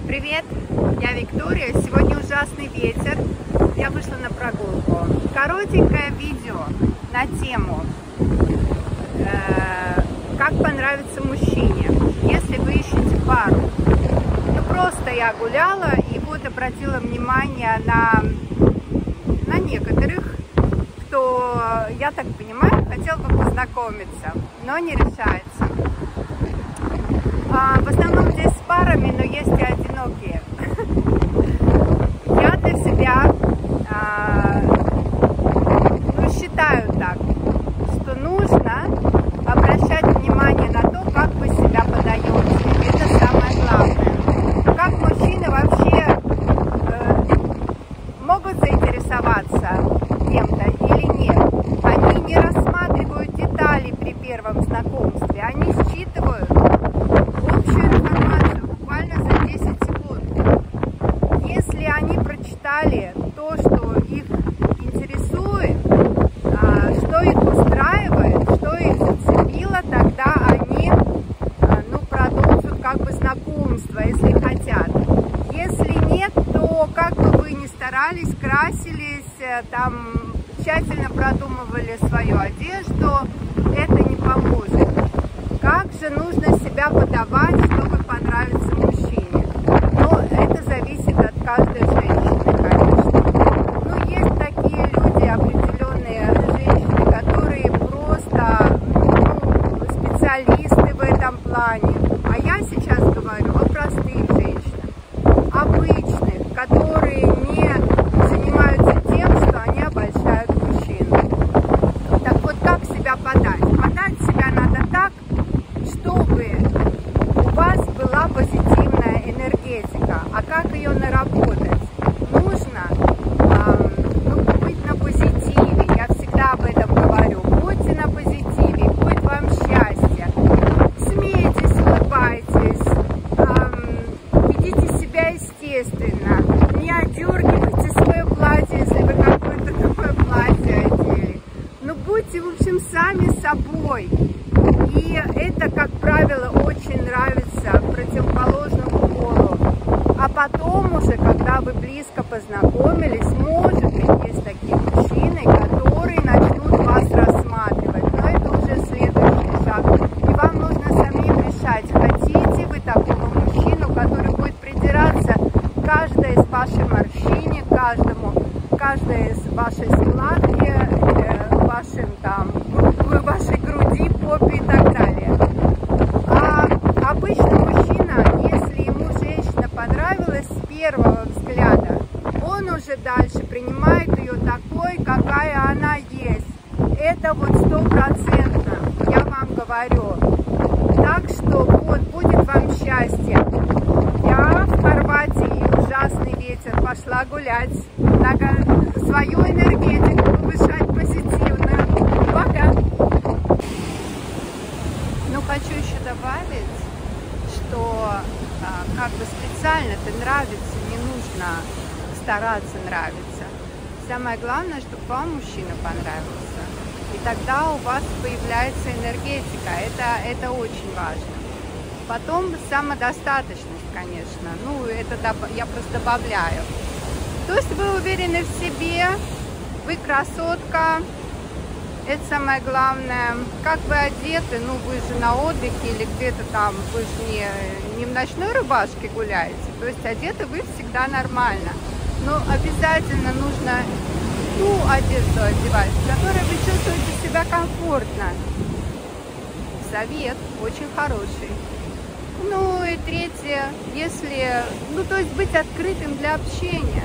Привет, я Виктория. Сегодня ужасный ветер. Я вышла на прогулку. Коротенькое видео на тему как понравится мужчине, если вы ищете пару. Ну просто я гуляла и вот обратила внимание на некоторых, кто, я так понимаю, хотел бы познакомиться, но не решается. В основном здесь с парами, но есть и одинокие. Я для себя считаю так, что нужно обращать внимание на то, как вы себя подаете. Это самое главное. Как мужчины вообще могут заинтересоваться кем-то или нет. Они не рассматривают детали при первом знакомстве, они считывают общую информацию буквально за 10 секунд. Если они прочитали то, что их интересует, что их устраивает, что их зацепило, тогда они продолжат как бы знакомство, если хотят. Если нет, то как бы вы ни старались, красились, там тщательно продумывали свою одежду, это не поможет. Как же нужно себя подавать, чтобы понравиться мужчине? Но это зависит от каждой женщины, конечно. Но есть такие люди, определенные женщины, которые просто специалисты в этом плане. А я сейчас говорю о простых женщинах, обычных, которые не занимаются тем, что они обольщают мужчину. Так вот, как себя подать? Подать себя надо так, чтобы у вас была позитивная энергетика. А как ее наработать? Нужно быть на позитиве. Я всегда об этом говорю. Будьте на позитиве, будет вам счастье. Смейтесь, улыбайтесь, ведите себя естественно. Не одергивайте свое платье, если вы какое-то другое платье одели. Но будьте, в общем, сами собой. И это, как правило, очень нравится противоположному полу. А потом уже, когда вы близко познакомились, может быть, есть такие мужчины, которые начнут вас рассматривать. Но это уже следующий шаг. И вам нужно самим решать, хотите вы такого мужчину, который будет придираться к каждой из вашей морщине, каждой из вашей складки, вашей груди, попе и так далее. А обычный мужчина, если ему женщина понравилась с первого взгляда, он уже дальше принимает ее такой, какая она есть. Это вот 100%, я вам говорю. Так что вот, будет вам счастье. Я в Хорватии, ужасный ветер, пошла гулять, надо свою энергетику повышать позитивную. Пока! Ну, хочу еще добавить, что как бы специально-то нравится, не нужно стараться нравиться. Самое главное, чтобы вам мужчина понравился. И тогда у вас появляется энергетика. Это очень важно. Потом самодостаточность, конечно. Ну, это я просто добавляю. То есть вы уверены в себе, вы красотка. Это самое главное. Как вы одеты, ну вы же на отдыхе или где-то там, вы же не в ночной рубашке гуляете. То есть одеты вы всегда нормально. Но обязательно нужно ту одежду одевать, в которой вы чувствуете себя комфортно. Совет очень хороший. Ну и третье, то есть быть открытым для общения.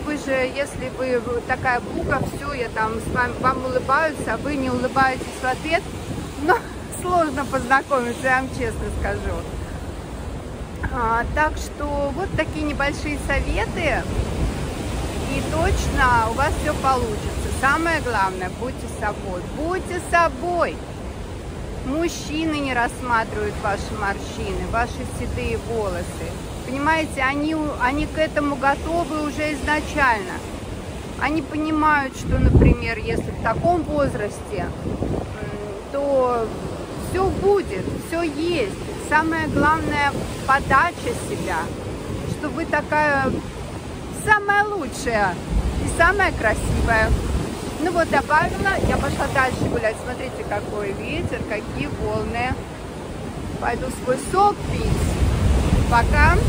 Вы же, если вы такая бука, все, я там вам улыбаюсь, а вы не улыбаетесь в ответ, но сложно познакомиться, я вам честно скажу. Так что вот такие небольшие советы, и точно у вас все получится. Самое главное, будьте собой. Будьте собой. Мужчины не рассматривают ваши морщины, ваши седые волосы. Понимаете, они к этому готовы уже изначально. Они понимают, что, например, если в таком возрасте, то все будет, все есть. Самое главное – подача себя, что вы такая самая лучшая и самая красивая. Ну вот, добавила, я пошла дальше гулять. Смотрите, какой ветер, какие волны. Пойду свой сок пить. Пока.